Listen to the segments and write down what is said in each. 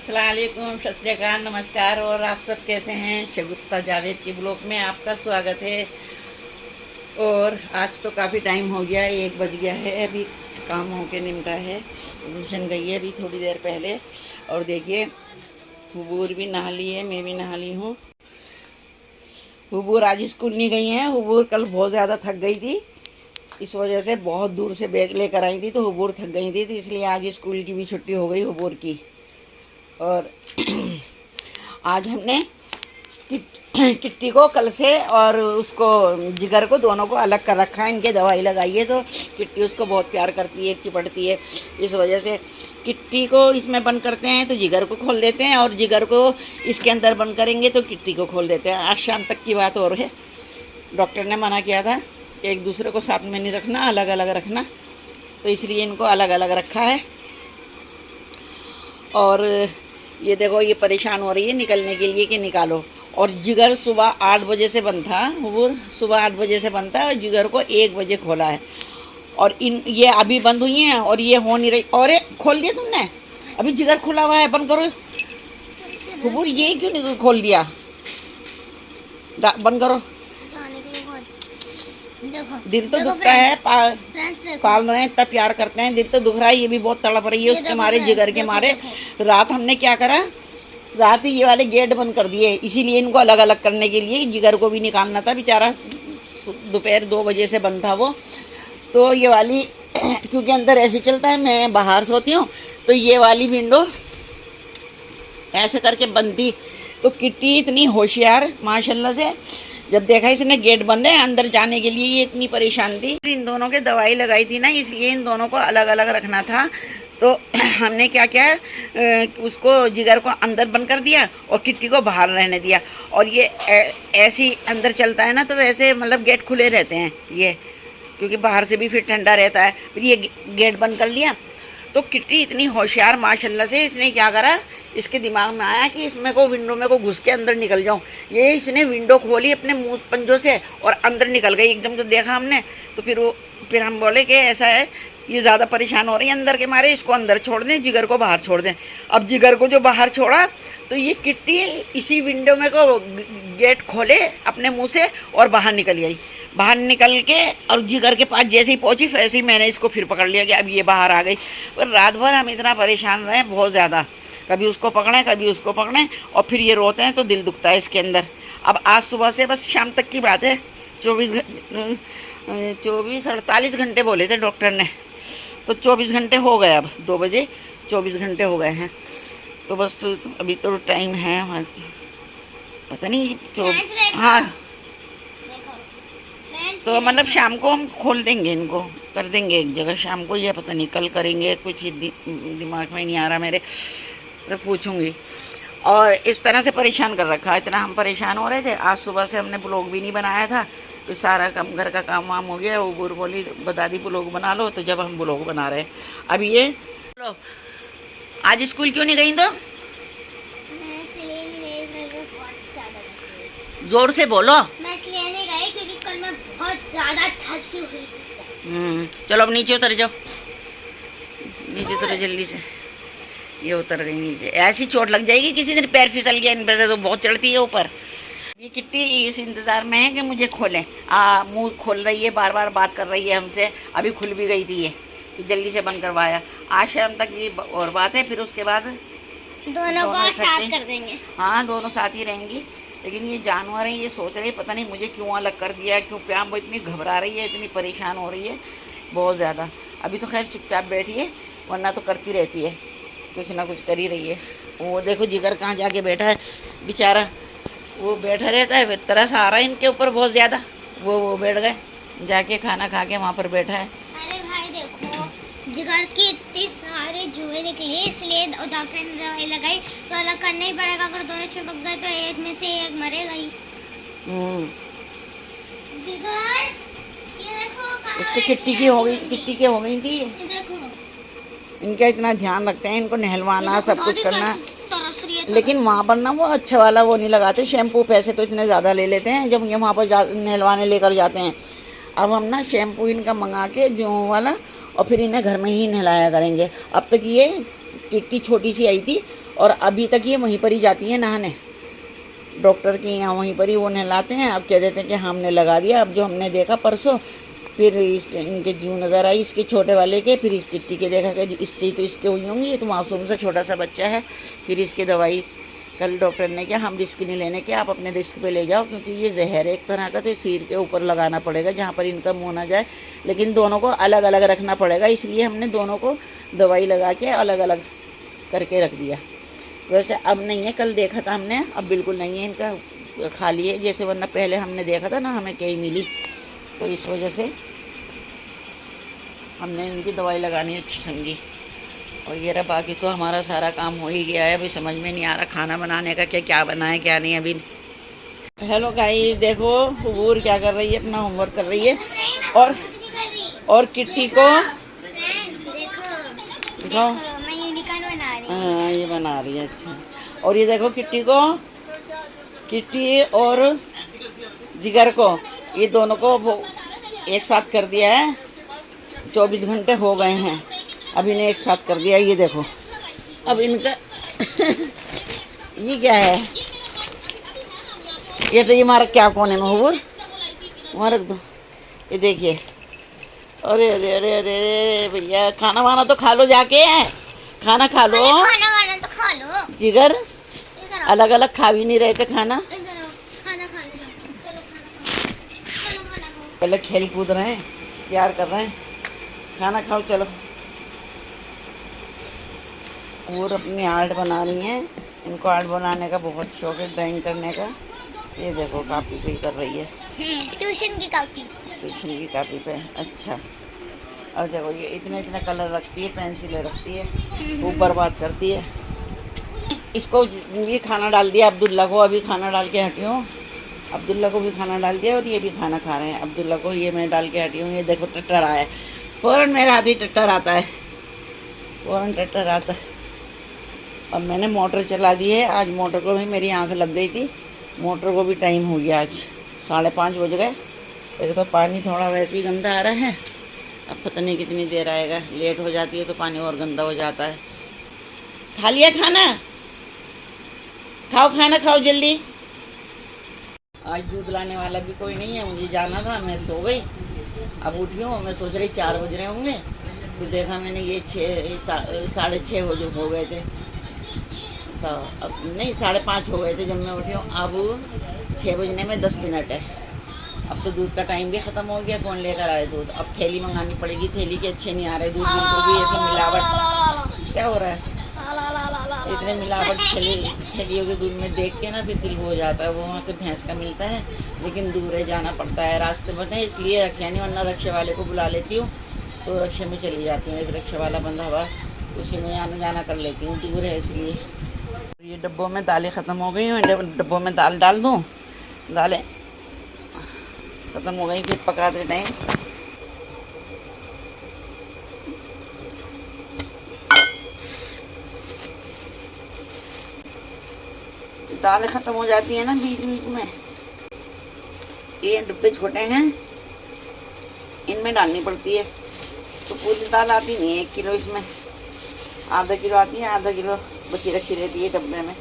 अस्सलाम वालेकुम, सत श्री अकाल, नमस्कार। और आप सब कैसे हैं? शगुफ्ता जावेद के ब्लॉग में आपका स्वागत है। और आज तो काफ़ी टाइम हो गया, 1 बज गया है। अभी काम होके निमटा है, ट्यूशन गई है अभी थोड़ी देर पहले। और देखिए हुबूर भी नहा ली है, मैं भी नहा ली हूँ। हुबूर आज स्कूल नहीं गई हैं। हुबूर कल बहुत ज़्यादा थक गई थी, इस वजह से बहुत दूर से बैग लेकर आई थी, तो हुबूर थक गई थी, तो इसलिए आज स्कूल की भी छुट्टी हो गई हुबूर की। और आज हमने किट्टी को कल से और उसको जिगर को दोनों को अलग कर रखा है। इनके दवाई लगाई है, तो किट्टी उसको बहुत प्यार करती है, चिपटती है। इस वजह से किट्टी को इसमें बंद करते हैं तो जिगर को खोल देते हैं, और जिगर को इसके अंदर बंद करेंगे तो किट्टी को खोल देते हैं। आज शाम तक की बात और है। डॉक्टर ने मना किया था कि एक दूसरे को साथ में नहीं रखना, अलग अलग रखना, तो इसलिए इनको अलग अलग रखा है। और ये देखो, ये परेशान हो रही है निकलने के लिए कि निकालो। और जिगर सुबह 8 बजे से बंद था, वो सुबह 8 बजे से बंद था, और जिगर को 1 बजे खोला है। और ये अभी बंद हुई हैं और ये हो नहीं रही। और खोल दिया तुमने? अभी जिगर खुला हुआ है, बंद करो। हुबूर ये क्यों नहीं खोल दिया? बंद करो। दिल तो दुखता है, पाल रहे हैं, इतना प्यार करते हैं, दिल तो दुख रहा है। ये भी बहुत तड़प रही है उसके मारे, जिगर के मारे। रात हमने क्या करा, रात ही ये वाले गेट बंद कर दिए, इसीलिए इनको अलग अलग करने के लिए। जिगर को भी निकालना था, बेचारा दोपहर 2 बजे से बंद था वो। तो ये वाली क्योंकि अंदर ऐसे चलता है, मैं बाहर सोती हूँ, तो ये वाली विंडो ऐसे करके बंद थी। तो किट्टी इतनी होशियार माशाल्लाह से, जब देखा इसने गेट बंद है अंदर जाने के लिए, ये इतनी परेशान थी। इन दोनों के दवाई लगाई थी ना, इसलिए इन दोनों को अलग अलग रखना था। तो हमने क्या किया, उसको जिगर को अंदर बंद कर दिया और किट्टी को बाहर रहने दिया। और ये ऐसी अंदर चलता है ना, तो वैसे मतलब गेट खुले रहते हैं ये, क्योंकि बाहर से भी फिर ठंडा रहता है। फिर ये गेट बंद कर लिया। तो किट्टी इतनी होशियार माशाल्लाह से, इसने क्या करा, इसके दिमाग में आया कि इसमें को विंडो में को घुस के अंदर निकल जाऊं। ये इसने विंडो खोली अपने मुंह पंजों से और अंदर निकल गई एकदम। तो देखा हमने, तो फिर हम बोले कि ऐसा है, ये ज़्यादा परेशान हो रही है अंदर के मारे, इसको अंदर छोड़ दें, जिगर को बाहर छोड़ दें। अब जिगर को जो बाहर छोड़ा, तो ये किट्टी इसी विंडो में को गेट खोले अपने मुँह से और बाहर निकल गई। बाहर निकल के और जिगर के पास जैसे ही पहुंची, वैसे ही मैंने इसको फिर पकड़ लिया कि अब ये बाहर आ गई। पर रात भर हम इतना परेशान रहे, बहुत ज़्यादा, कभी उसको पकड़ें कभी उसको पकड़ें, और फिर ये रोते हैं तो दिल दुखता है इसके अंदर। अब आज सुबह से बस शाम तक की बात है, 24-48 घंटे बोले थे डॉक्टर ने, तो 24 घंटे हो गए। अब 2 बजे 24 घंटे हो गए हैं। तो बस अभी तो टाइम है, पता नहीं हाँ, तो मतलब शाम को हम खोल देंगे, इनको कर देंगे एक जगह शाम को, या पता नहीं कल करेंगे, कुछ दिमाग में नहीं आ रहा मेरे, तो पूछूंगी। और इस तरह से परेशान कर रखा है, इतना हम परेशान हो रहे थे। आज सुबह से हमने ब्लॉग भी नहीं बनाया था, तो सारा काम घर का काम वाम हो गया। वो बोली दादी ब्लॉग बना लो, तो जब हम ब्लॉग बना रहे हैं अब ये लो। आज स्कूल क्यों नहीं गई? तो जोर से बोलो। मैं इसलिए नहीं गई क्योंकि कल मैं बहुत ज्यादा थकी हुई थी। चलो अब नीचे उतर जाओ, नीचे उतरो जल्दी से। ये उतर गई नीचे, ऐसी चोट लग जाएगी किसी दिन, पैर फिसल गया इन पर से तो बहुत चढ़ती है ऊपर। ये किट्टी इस इंतज़ार में है कि मुझे खोलें। मुंह खोल रही है, बार बार बात कर रही है हमसे। अभी खुल भी गई थी ये, जल्दी से बंद करवाया। आज शाम तक ये और बात है, फिर उसके बाद दोनों को साथ कर देंगे। हाँ, दोनों साथ ही रहेंगी। लेकिन ये जानवर हैं, ये सोच रहे पता नहीं मुझे क्यों अलग कर दिया, क्यों क्या। वो इतनी घबरा रही है, इतनी परेशान हो रही है बहुत ज़्यादा। अभी तो खैर चुपचाप बैठी है, वरना तो करती रहती है, कुछ ना कुछ कर ही रही है। वो देखो जिगर कहाँ जाके बैठा है बेचारा, वो बैठा रहता है, फिर तरस आ रहा है इनके ऊपर बहुत ज़्यादा। वो बैठ गए जाके, खाना खा के वहाँ पर बैठा है। अरे भाई देखो, जिगर की इतनी सारे जुए निकली, इसलिए डॉक्टर ने दवाई लगाई, तो अलग करना ही पड़ेगा। अगर दोनों चिपक गए तो एक में से एक मरेगा ही। जिगर, ये देखो उसकी किट्टी की हो गई, किट्टी की हो गई थी। देखो इनका इतना ध्यान रखते हैं, इनको नहलवाना, सब कुछ करना। लेकिन वहाँ पर ना वो अच्छा वाला वो नहीं लगाते शैम्पू, पैसे तो इतने ज़्यादा ले लेते हैं जब ये वहाँ पर नहलवाने लेकर जाते हैं। अब हम ना शैम्पू इनका मंगा के जो वाला, और फिर इन्हें घर में ही नहलाया करेंगे। अब तक ये किट्टी छोटी सी आई थी, और अभी तक ये वहीं पर ही जाती है नहाने, डॉक्टर के यहाँ वहीं पर ही वो नहलाते हैं। अब कह देते हैं कि हमने लगा दिया। अब जो हमने देखा परसों, फिर इसके इनके जू नज़र आई इसके छोटे वाले के, फिर इस किट्टी के देखा कि इससे तो इसके हुई होंगी, ये तो मासूम सा छोटा सा बच्चा है। फिर इसकी दवाई कल डॉक्टर ने कहा हम रिस्क नहीं लेने के, आप अपने रिस्क पे ले जाओ, क्योंकि ये जहर है एक तरह का, तो सिर के ऊपर लगाना पड़ेगा जहाँ पर इनका मुँह ना जाए। लेकिन दोनों को अलग अलग रखना पड़ेगा, इसलिए हमने दोनों को दवाई लगा के अलग अलग करके रख दिया। वैसे अब नहीं है, कल देखा था हमने, अब बिल्कुल नहीं है, इनका खाली है जैसे, वरना पहले हमने देखा था ना हमें कहीं मिली, तो इस वजह से हमने इनकी दवाई लगानी अच्छी समझी। और ये रहा, बाकी तो हमारा सारा काम हो ही गया है। अभी समझ में नहीं आ रहा खाना बनाने का क्या बनाए क्या नहीं अभी। हेलो गाइस, देखो हबूर क्या कर रही है, अपना होमवर्क कर रही है। और किट्टी को दिखाओ, मैं यूनिकॉर्न बना रही हूँ। हाँ ये बना रही है, अच्छा। और ये देखो किट्टी को, किट्टी और जिगर को, ये दोनों को वो एक साथ कर दिया है। 24 घंटे हो गए हैं, अब इन्हें एक साथ कर दिया। ये देखो अब इनका ये क्या है, ये तो ये मारा क्या कोने में हबूर मार दो। ये देखिए, अरे अरे अरे अरे भैया, खाना वाना तो खा लो जाके, खाना खा लो। खाना वाना तो खा लो जिगर, अलग अलग खा भी नहीं रहे थे खाना। खाना खा लो, चलो खाना खाओ। पहले खेल कूद रहे हैं, प्यार कर रहे हैं, खाना खाओ चलो। और अपनी आर्ट बना रही हैं, इनको आर्ट बनाने का बहुत शौक है, ड्राइंग करने का। ये देखो कापी पे कर रही है, ट्यूशन की कापी, ट्यूशन की कापी पे, अच्छा। और देखो ये इतने इतने कलर रखती है, पेंसिलें रखती है, वो बर्बाद करती है। इसको ये खाना डाल दिया अब्दुल्ला को, अभी खाना डाल के हटी हूँ। अब्दुल्ला को भी खाना डाल दिया और ये भी खाना खा रहे हैं। अब्दुल्ला को ये मैं डाल के हटी हूँ। ये देखो टट्टर आया है, फ़ौरन मेरे हाथ ही टट्टर आता है, फ़ौरन टट्टर आता है। अब मैंने मोटर चला दी है, आज मोटर को भी मेरी आंख लग गई थी, मोटर को भी टाइम हो गया, आज 5:30 बज गए। एक तो पानी थोड़ा वैसे ही गंदा आ रहा है, अब पता नहीं कितनी देर आएगा, लेट हो जाती है तो पानी और गंदा हो जाता है। खा लिया खाना, खाओ खाना खाओ जल्दी। आज दूध लाने वाला भी कोई नहीं है, मुझे जाना था, मैं सो गई। अब उठी हूँ, मैं सोच रही 4 बज रहे होंगे, तो देखा मैंने ये 6:30 हो गए थे, तो अब नहीं 5:30 हो गए थे जब मैं उठी हूँ। अब 6 बजने में 10 मिनट है। अब तो दूध का टाइम भी ख़त्म हो गया, कौन लेकर आए दूध। अब थैली मंगानी पड़ेगी, थैली के अच्छे नहीं आ रहे दूध, बिल्कुल भी ऐसे मिलावट। क्या हो रहा है, इतने मिलावट थैलियों के दूध में देख के ना फिर दिल हो जाता है। वो वहाँ से भैंस का मिलता है, लेकिन दूर है, जाना पड़ता है, रास्ते में है, इसलिए रक्षा नहीं, वरना रक्षा वाले को बुला लेती हूँ तो रक्षा में चली जाती हूँ। एक रक्षा वाला बंदा हुआ, उसी में आना जाना कर लेती हूँ, दूर है इसलिए। ये डब्बों में दालें ख़त्म हो गई हैं, डब्बों में दाल डाल दूँ, दालें ख़त्म हो गई, फिर पकाते टाइम दालें ख़त्म हो जाती है ना बीच बीच में। ये डब्बे छोटे हैं, इनमें डालनी पड़ती है, तो पूरी दाल आती नहीं है 1 किलो, इसमें आधा किलो आती है, आधा किलो बची रखी रहती है डब्बे में।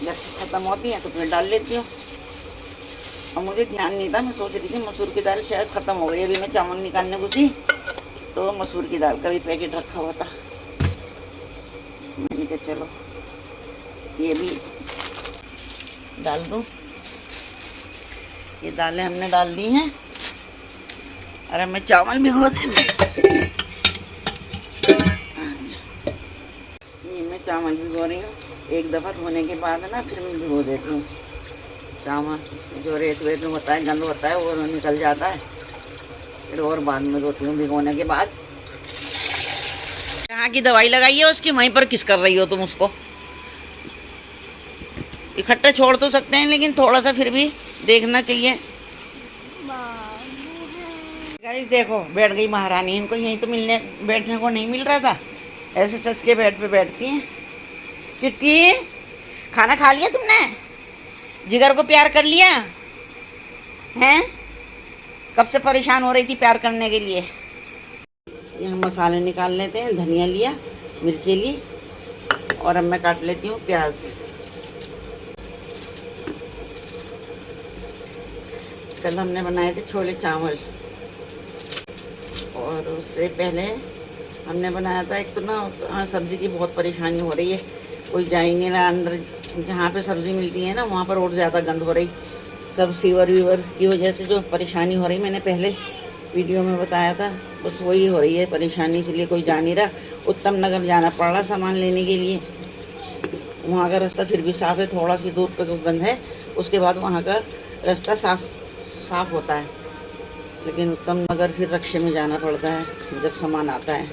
जब ख़त्म होती है तो फिर डाल लेती हूँ। और मुझे ध्यान नहीं था, मैं सोच रही थी मसूर की दाल शायद ख़त्म हो गई। अभी मैं चावल निकालने घुसी तो मसूर की दाल का भी पैकेट रखा हुआ था, मैंने कहा चलो ये भी डाल दूँ। ये दालें हमने डाल दी हैं, अरे मैं चावल भिगो देंगे। ये मैं चावल भिगो रही हूँ, एक दफ़ा धोने के बाद ना फिर मैं भिगो देती हूँ चावल। जो रेत वेत में होता है, गंद होता है, वो निकल जाता है, फिर और बाद में धोती हूँ भिगोने के बाद। कहाँ की दवाई लगाई है उसकी, वहीं पर किस कर रही हो तुम उसको? इकट्ठा छोड़ तो सकते हैं, लेकिन थोड़ा सा फिर भी देखना चाहिए। गाइस देखो बैठ गई महारानी, इनको यहीं तो बैठने को नहीं मिल रहा था, ऐसे सच के बेड पे बैठती हैं। किट्टी खाना खा लिया तुमने? जिगर को प्यार कर लिया हैं? कब से परेशान हो रही थी प्यार करने के लिए। ये हम मसाले निकाल लेते हैं, धनिया लिया, मिर्ची ली और अब मैं काट लेती हूँ प्याज। कल हमने बनाए थे छोले चावल, और उससे पहले हमने बनाया था एक तो ना, हाँ, सब्ज़ी की बहुत परेशानी हो रही है, कोई जा ही नहीं रहा अंदर। जहाँ पे सब्ज़ी मिलती है ना वहाँ पर और ज़्यादा गंद हो रही, सब सीवर वीवर की वजह से जो परेशानी हो रही, मैंने पहले वीडियो में बताया था, बस वही हो रही है परेशानी, इसलिए कोई जा नहीं रहा। उत्तम नगर जाना पड़ रहा सामान लेने के लिए। वहाँ का रास्ता फिर भी साफ़ है, थोड़ा सी दूर पे गंद है, उसके बाद वहाँ का रास्ता साफ होता है, लेकिन उत्तम नगर फिर रक्शे में जाना पड़ता है जब सामान आता है।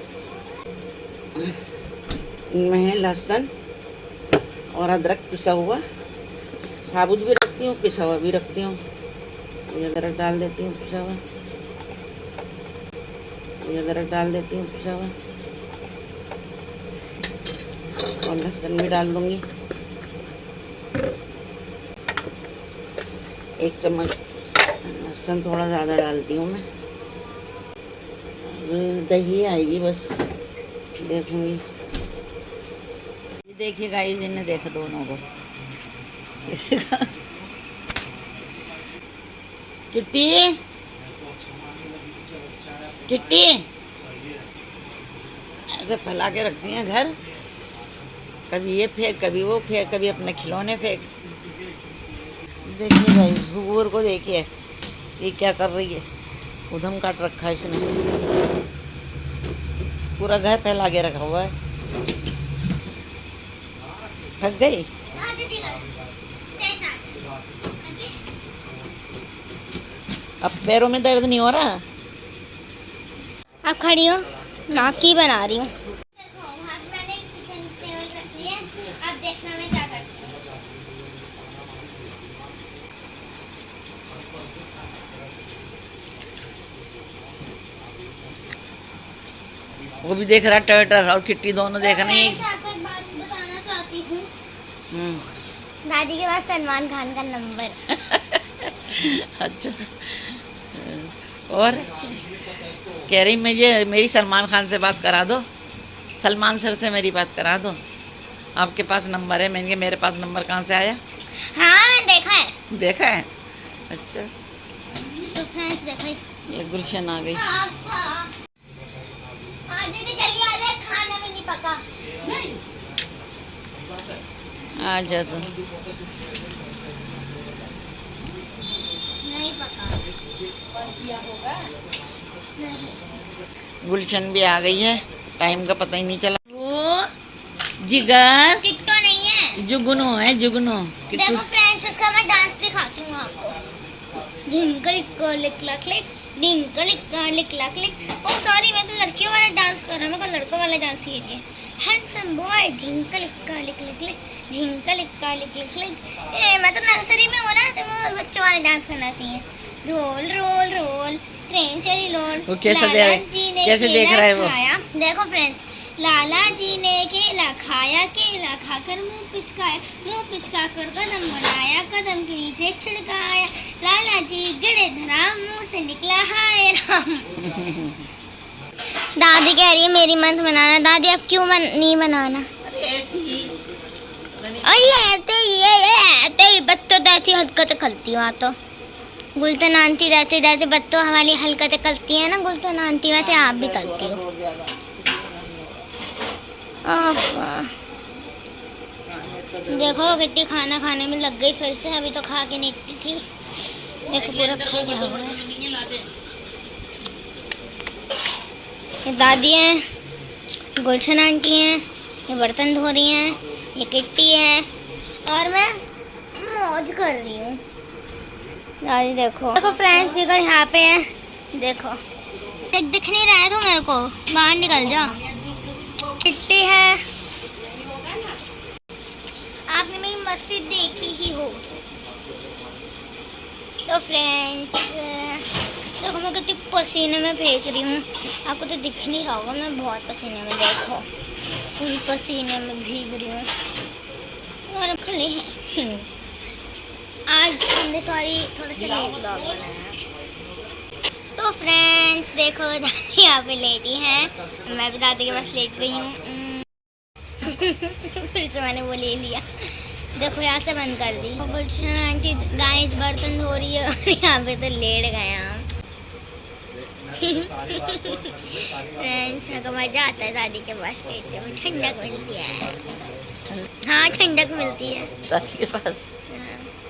इनमें है लहसुन और अदरक पिसा हुआ, साबुत भी रखती हूँ, पिसा हुआ भी रखती हूँ। ये अदरक डाल देती हूँ पिसा हुआ, ये अदरक डाल देती हूँ पिसा हुआ, और लहसुन भी डाल दूँगी। 1 चम्मच लहसुन, थोड़ा ज़्यादा डालती हूँ मैं। दही आएगी बस, देखूँगी। ये देखिए गाइस, इन्हें देखो दोनों को। किट्टी, किट्टी ऐसे फैला के रखती हैं घर, कभी ये फेंक, कभी वो फेंक, कभी अपने खिलौने फेंक। देखिए गाइस, सुअर को देखिए, ये क्या कर रही है, उधम काट रखा है इसने, पूरा घर फैला के रखा हुआ है। थक गई? अब पैरों में दर्द नहीं हो रहा? अब खड़ी हो, नाकी बना रही हूँ। देखो वहाँ पे मैंने किचन टेबल रख ली है, अब देखना मैं क्या करती हूँ। वो भी देख रहा टर्टर, और किट्टी दोनों देख रही मैं है। आपको एक बात बताना चाहती हूँ। दादी के पास सलमान खान का नंबर। अच्छा, और कह रही मेरी सलमान खान से बात करा दो, सलमान सर से मेरी बात करा दो, आपके पास नंबर है। मैंने कहा मेरे पास नंबर कहाँ से आया? हाँ देखा है। देखा है? अच्छा, तो फ्रेंड्स देखो, ये गुलशन आ गई। जल्दी आ जाए, खाना भी नहीं पका। आ जा तो। नहीं पका। गुलशन भी आ गई है, टाइम का पता ही नहीं चला। वो जिगर टिकटो नहीं है, जुगनू है, जुगनू। देखो फ्रेंड्स, इसका मैं डांस दिखाती हूँ आपको। डिंकल लिकला क्लिक, डिंकल लिकला क्लिक। ओ सॉरी, मैं तो लड़कियों वाला डांस कर रहा हूँ, मेरे को लड़कों वाला डांस कीजिए। हैंडसम बॉय, डिंकल लिकला क्लिक, डिंकल लिकला क्लिक। मैं तो नर्सरी में हूँ ना, तो मैं बच्चों वाला डांस करना चाहिए। रोल रोल रोल, ट्रेन चली रोल। वो कैसे देख रहा है वो? देखो फ्रेंड्स, लाला जी ने केला खाया, केला खाकर मुंह पिचका कर कदम बढ़ाया, कदम के नीचे छिड़काया, लाला जी गड़े धरा, मुंह से निकला हाय राम। दादी कह रही है मेरी मत बनाना। दादी अब क्यों नहीं बनाना? अरे ऐसी ही। और ये बत्तों ऐसी हरकतें करती हो। तो गुलतन आंटी रहते बत्तों वाली हरकतें करती है ना गुलतन आंटी, वैसे आप भी करती हो। देखो कितनी खाना खाने में लग गई फिर से, अभी तो खा के नहीं थी। देखो पूरा खा गया हुआ है। ये दादी हैं, गुलशन आंटी हैं, ये बर्तन धो रही हैं, ये किट्टी है, और मैं मौज कर रही हूँ। दादी देखो फ्रेंड्स, जिगर यहाँ पे है, देखो दिख नहीं रहा है तो मेरे को, बाहर निकल जा। किट्टी है, आपने मेरी मस्ती देखी ही होगी। तो फ्रेंड्स देखो मैं कितनी पसीने में फेंक रही हूँ, आपको तो दिख नहीं रहा होगा, मैं बहुत पसीने में, देखो पूरी पसीने में भीग रही हूँ। और खुले हैं आज हमने थोड़ा सा लेट ब्लॉग बनाया। तो फ्रेंड्स देखो दादी यहाँ पे लेटी हैं, मैं भी दादी के पास लेट गई हूँ। फिर से मैंने वो ले लिया। देखो यहाँ से बंद कर दी। गुलशन आंटी गाइस बर्तन धो रही है और यहाँ पे तो लेट गए हम। फ्रेंड्स मेरे को मजा आता है दादी के पास लेटे हुए, ठंडक मिलती है। हाँ ठंडक मिलती है दादी के पास।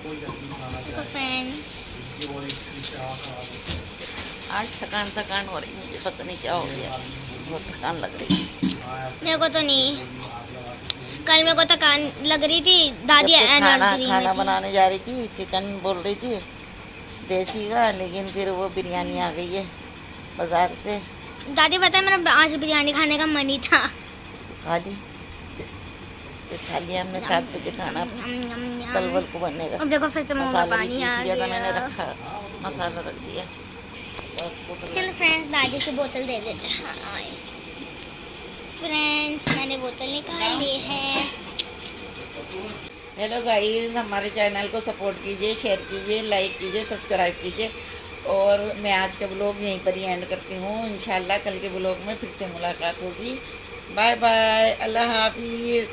देखो फ्रेंड्स आज थकान हो रही मुझे, पता नहीं क्या हो गया, बहुत थकान लग रही। मेरे को तो नहीं, कल मेरे को थकान लग रही थी, दादी एनर्जी खाना बनाने जा रही थी, चिकन बोल रही थी देसी का, लेकिन फिर वो बिरयानी आ गई है बाजार से। दादी पता है मेरा आज बिरयानी खाने का मन ही था। खा ली, खा लिया हमने 7 बजे खाना, कल वल को बनेगा। अब देखो फिर से मुंह में मसाला भी पानी आ पीस लिया था गया। मैंने, रखा मसाला रख दिया। चलो फ्रेंड्स दादी की बोतल दे देते हैं। हाँ फ्रेंड्स मैंने बोतल निकाल ली है। हेलो गाइस, हमारे चैनल को सपोर्ट कीजिए, शेयर कीजिए, लाइक कीजिए, सब्सक्राइब कीजिए। और मैं आज का ब्लॉग यहीं पर ही एंड करती हूँ। इंशाल्लाह कल के ब्लॉग में फिर से मुलाकात होगी। बाय बाय, अल्लाह हाफिज़।